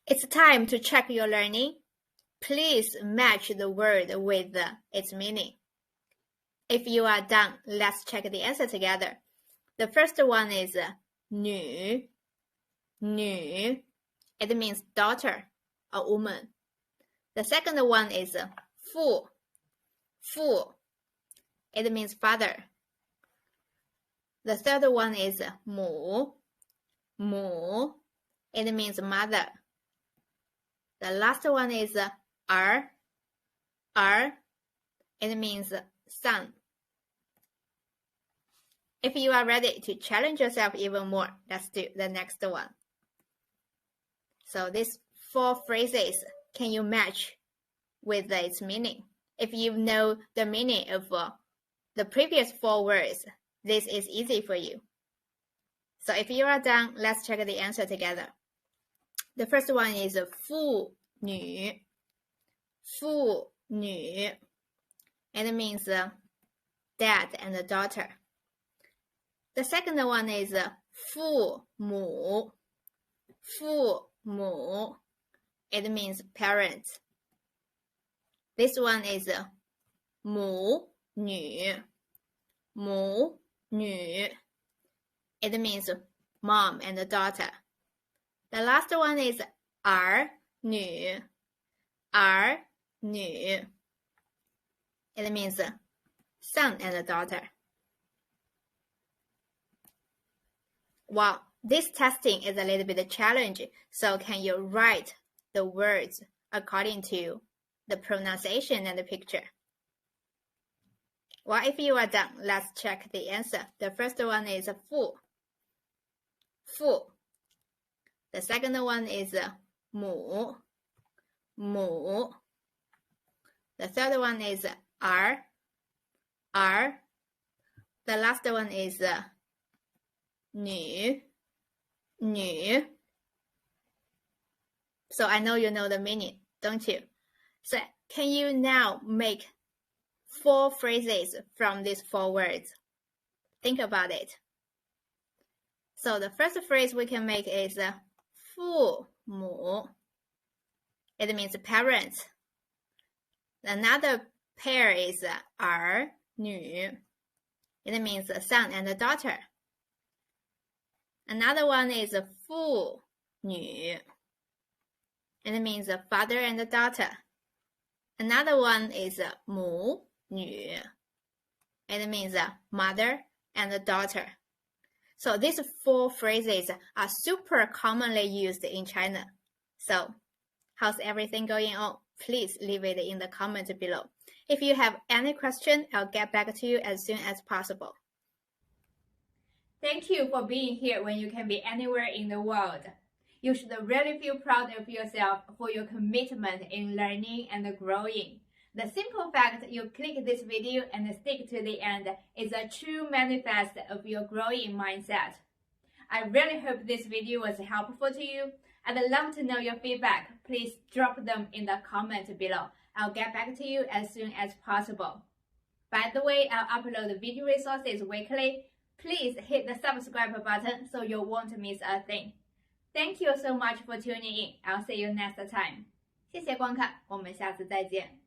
It's time to check your learning. Please match the word with its meaning. If you are done, let's check the answer together. The first one is 女. 女. It means daughter, a woman. The second one is 父. 父. It means father. The third one is 母. 母. It means mother. The last one is 儿. 儿. It means son. If you are ready to challenge yourself even more, let's do the next one. So these 4 phrases, can you match with its meaning? If you know the meaning of the previous 4 words, this is easy for you. So if you are done, let's check the answer together. The first one is 父女. 父女. And it means dad and daughter. The second one is 父母. 父母. It means parents. This one is 母女. 母女. It means mom and daughter. The last one is 儿女. 儿女. It means son and daughter. Wow, this testing is a little bit challenging, so can you write the words according to the pronunciation and the picture? Well, if you are done, let's check the answer. The first one is 父. 父. The second one is 母. 母. The third one is 儿. 儿. The last one is 女. 女. So I know you know the meaning, don't you? So can you now make 4 phrases from these 4 words? Think about it. So the first phrase we can make is 父母. It means parents. Another pair is 儿女. It means son and daughter. Another one is 父女. It means father and daughter. Another one is 母女. It means mother and daughter. So these 4 phrases are super commonly used in China. So how's everything going on? Please leave it in the comments below. If you have any question, I'll get back to you as soon as possible. Thank you for being here when you can be anywhere in the world. You should really feel proud of yourself for your commitment in learning and growing. The simple fact you click this video and stick to the end is a true manifest of your growing mindset. I really hope this video was helpful to you. I'd love to know your feedback. Please drop them in the comments below. I'll get back to you as soon as possible. By the way, I'll upload video resources weekly. Please hit the subscribe button so you won't miss a thing. Thank you so much for tuning in. I'll see you next time. 谢谢观看，我们下次再见。